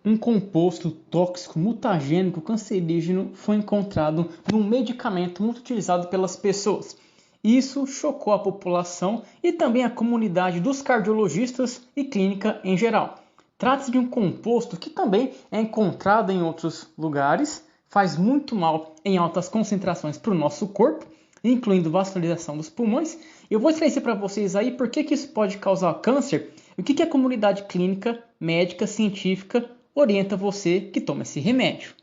Um composto tóxico mutagênico cancerígeno foi encontrado num medicamento muito utilizado pelas pessoas. Isso chocou a população e também a comunidade dos cardiologistas e clínica em geral. Trata-se de um composto que também é encontrado em outros lugares, faz muito mal em altas concentrações para o nosso corpo, incluindo vascularização dos pulmões. Eu vou esclarecer para vocês aí por que isso pode causar câncer e o que a comunidade clínica, médica, científica orienta você que toma esse remédio.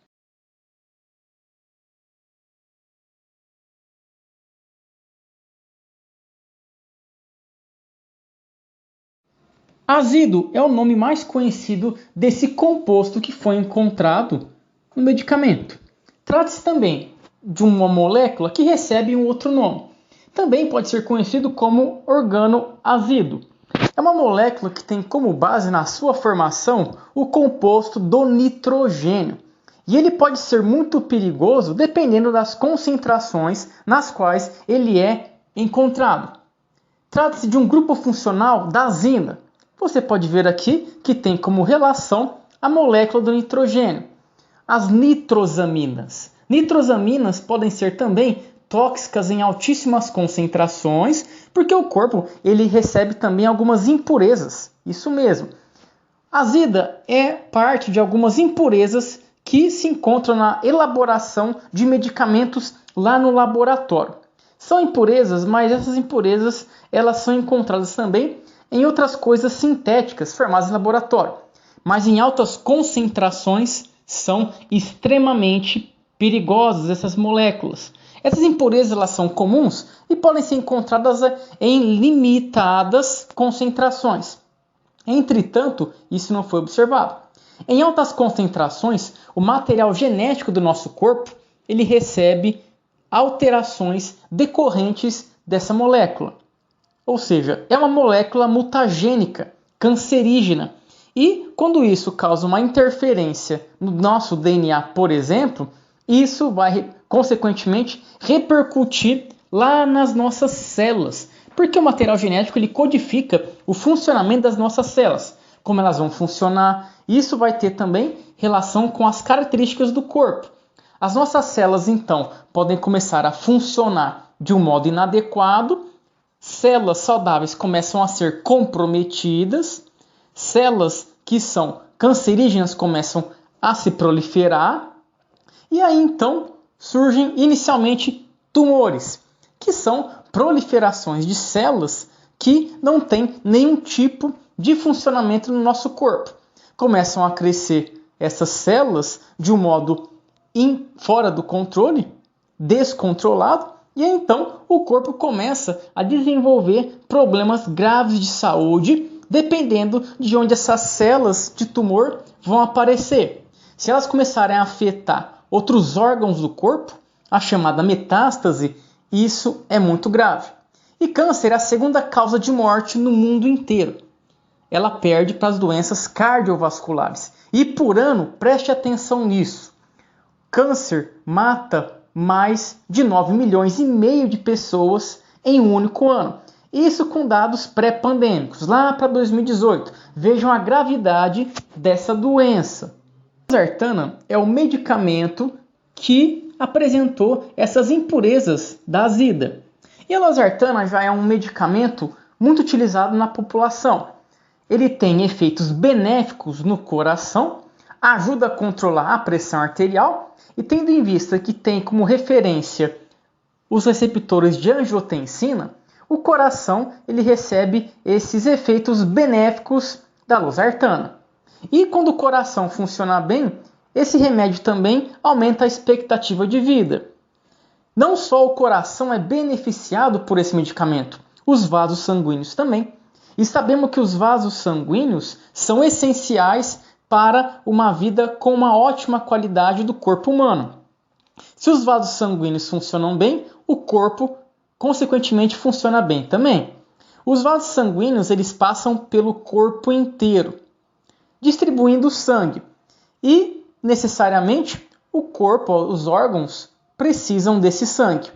Azido é o nome mais conhecido desse composto que foi encontrado no medicamento. Trata-se também de uma molécula que recebe um outro nome. Também pode ser conhecido como organoázido. É uma molécula que tem como base na sua formação o composto do nitrogênio. E ele pode ser muito perigoso dependendo das concentrações nas quais ele é encontrado. Trata-se de um grupo funcional da azina. Você pode ver aqui que tem como relação a molécula do nitrogênio. As nitrosaminas. Nitrosaminas podem ser também tóxicas em altíssimas concentrações, porque o corpo ele recebe também algumas impurezas. Isso mesmo. A azida é parte de algumas impurezas que se encontram na elaboração de medicamentos lá no laboratório. São impurezas, mas essas impurezas elas são encontradas também em outras coisas sintéticas formadas em laboratório. Mas em altas concentrações são extremamente perigosas essas moléculas. Essas impurezas elas são comuns e podem ser encontradas em limitadas concentrações. Entretanto, isso não foi observado. Em altas concentrações, o material genético do nosso corpo ele recebe alterações decorrentes dessa molécula. Ou seja, é uma molécula mutagênica, cancerígena. E quando isso causa uma interferência no nosso DNA, por exemplo, isso vai, consequentemente, repercutir lá nas nossas células. Porque o material genético ele codifica o funcionamento das nossas células, como elas vão funcionar. Isso vai ter também relação com as características do corpo. As nossas células, então, podem começar a funcionar de um modo inadequado, células saudáveis começam a ser comprometidas, células que são cancerígenas começam a se proliferar, e aí então surgem inicialmente tumores, que são proliferações de células que não têm nenhum tipo de funcionamento no nosso corpo. Começam a crescer essas células de um modo fora do controle, descontrolado, e aí, então o corpo começa a desenvolver problemas graves de saúde, dependendo de onde essas células de tumor vão aparecer. Se elas começarem a afetar outros órgãos do corpo, a chamada metástase, isso é muito grave. E câncer é a segunda causa de morte no mundo inteiro. Ela perde para as doenças cardiovasculares. E por ano, preste atenção nisso, câncer mata mais de 9,5 milhões de pessoas em um único ano. Isso com dados pré-pandêmicos, lá para 2018. Vejam a gravidade dessa doença. A losartana é o medicamento que apresentou essas impurezas da azida. E a losartana já é um medicamento muito utilizado na população. Ele tem efeitos benéficos no coração, ajuda a controlar a pressão arterial e tendo em vista que tem como referência os receptores de angiotensina, o coração ele recebe esses efeitos benéficos da losartana. E quando o coração funciona bem, esse remédio também aumenta a expectativa de vida. Não só o coração é beneficiado por esse medicamento, os vasos sanguíneos também. E sabemos que os vasos sanguíneos são essenciais para uma vida com uma ótima qualidade do corpo humano. Se os vasos sanguíneos funcionam bem, o corpo, consequentemente, funciona bem também. Os vasos sanguíneos eles passam pelo corpo inteiro, distribuindo o sangue. E, necessariamente, o corpo, os órgãos, precisam desse sangue.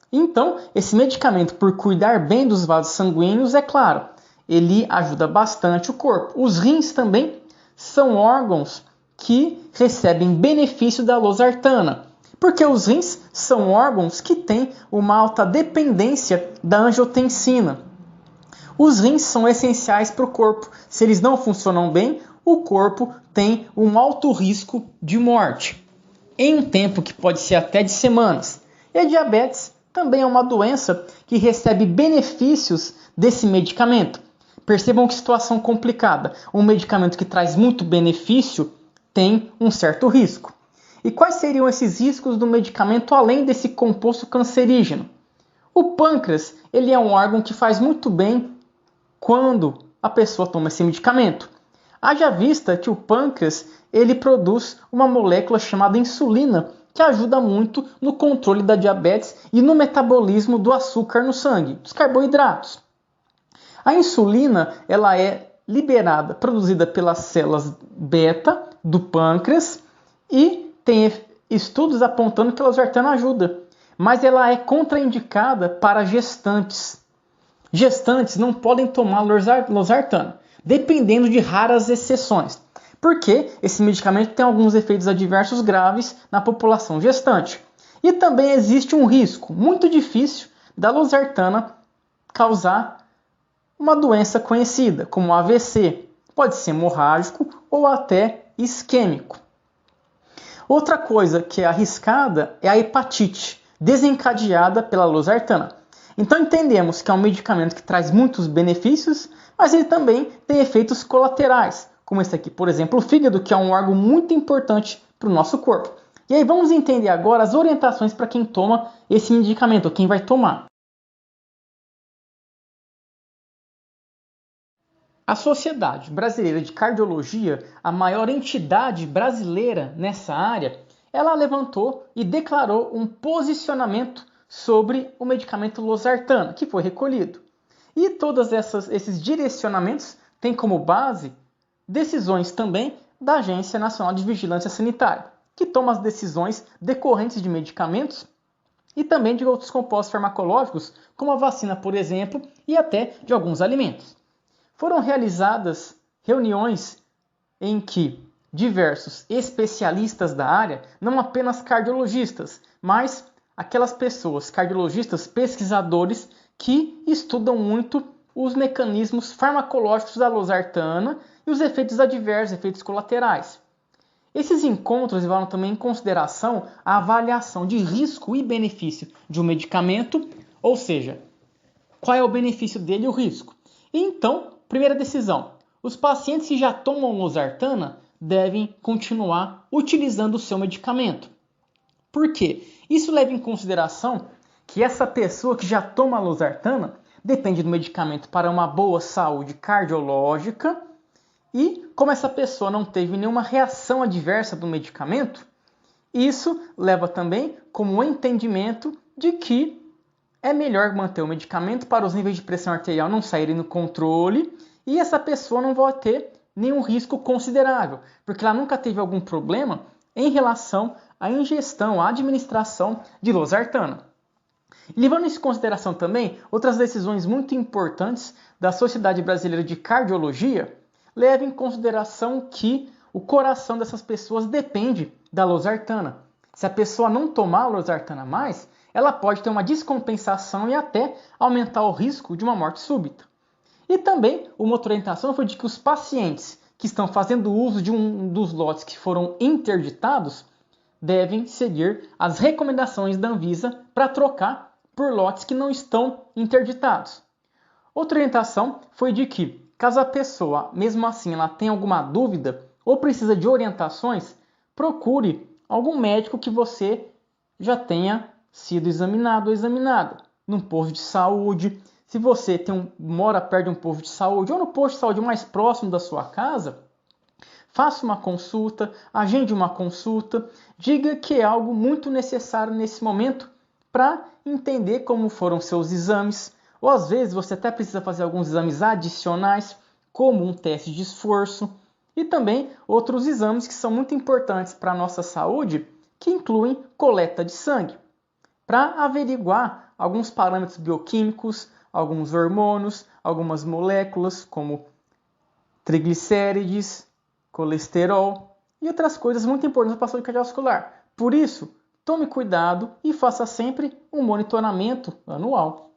Então, esse medicamento, por cuidar bem dos vasos sanguíneos, é claro, ele ajuda bastante o corpo. Os rins também são órgãos que recebem benefício da losartana, porque os rins são órgãos que têm uma alta dependência da angiotensina. Os rins são essenciais para o corpo. Se eles não funcionam bem, o corpo tem um alto risco de morte, em um tempo que pode ser até de semanas. E a diabetes também é uma doença que recebe benefícios desse medicamento. Percebam que situação complicada. Um medicamento que traz muito benefício tem um certo risco. E quais seriam esses riscos do medicamento além desse composto cancerígeno? O pâncreas, ele é um órgão que faz muito bem quando a pessoa toma esse medicamento. Haja vista que o pâncreas, ele produz uma molécula chamada insulina, que ajuda muito no controle da diabetes e no metabolismo do açúcar no sangue, dos carboidratos. A insulina, ela é liberada, produzida pelas células beta do pâncreas e tem estudos apontando que a losartana ajuda, mas ela é contraindicada para gestantes. Gestantes não podem tomar losartana, dependendo de raras exceções, porque esse medicamento tem alguns efeitos adversos graves na população gestante. E também existe um risco muito difícil da losartana causar uma doença conhecida, como AVC. Pode ser hemorrágico ou até isquêmico. Outra coisa que é arriscada é a hepatite, desencadeada pela losartana. Então entendemos que é um medicamento que traz muitos benefícios, mas ele também tem efeitos colaterais, como esse aqui, por exemplo, o fígado, que é um órgão muito importante para o nosso corpo. E aí vamos entender agora as orientações para quem toma esse medicamento, ou quem vai tomar. A Sociedade Brasileira de Cardiologia, a maior entidade brasileira nessa área, ela levantou e declarou um posicionamento sobre o medicamento losartana, que foi recolhido. E todos esses direcionamentos têm como base decisões também da Agência Nacional de Vigilância Sanitária, que toma as decisões decorrentes de medicamentos e também de outros compostos farmacológicos, como a vacina, por exemplo, e até de alguns alimentos. Foram realizadas reuniões em que diversos especialistas da área, não apenas cardiologistas, mas aquelas pessoas, cardiologistas, pesquisadores, que estudam muito os mecanismos farmacológicos da losartana e os efeitos adversos, efeitos colaterais. Esses encontros levaram também em consideração a avaliação de risco e benefício de um medicamento, ou seja, qual é o benefício dele e o risco. E então, primeira decisão, os pacientes que já tomam losartana devem continuar utilizando o seu medicamento. Por quê? Isso leva em consideração que essa pessoa que já toma losartana depende do medicamento para uma boa saúde cardiológica e, como essa pessoa não teve nenhuma reação adversa do medicamento, isso leva também como um entendimento de que é melhor manter o medicamento para os níveis de pressão arterial não saírem no controle e essa pessoa não vai ter nenhum risco considerável, porque ela nunca teve algum problema em relação à ingestão, à administração de losartana. Levando isso em consideração também, outras decisões muito importantes da Sociedade Brasileira de Cardiologia levam em consideração que o coração dessas pessoas depende da losartana. Se a pessoa não tomar a losartana mais, ela pode ter uma descompensação e até aumentar o risco de uma morte súbita. E também uma outra orientação foi de que os pacientes que estão fazendo uso de um dos lotes que foram interditados devem seguir as recomendações da Anvisa para trocar por lotes que não estão interditados. Outra orientação foi de que, caso a pessoa, mesmo assim, ela tenha alguma dúvida ou precisa de orientações, procure algum médico que você já tenha sido examinado ou examinada, num posto de saúde. Se você mora perto de um posto de saúde ou no posto de saúde mais próximo da sua casa, faça uma consulta, agende uma consulta, diga que é algo muito necessário nesse momento para entender como foram seus exames, ou às vezes você até precisa fazer alguns exames adicionais, como um teste de esforço, e também outros exames que são muito importantes para a nossa saúde, que incluem coleta de sangue, para averiguar alguns parâmetros bioquímicos, alguns hormônios, algumas moléculas, como triglicérides, colesterol e outras coisas muito importantes para a saúde cardiovascular. Por isso, tome cuidado e faça sempre um monitoramento anual.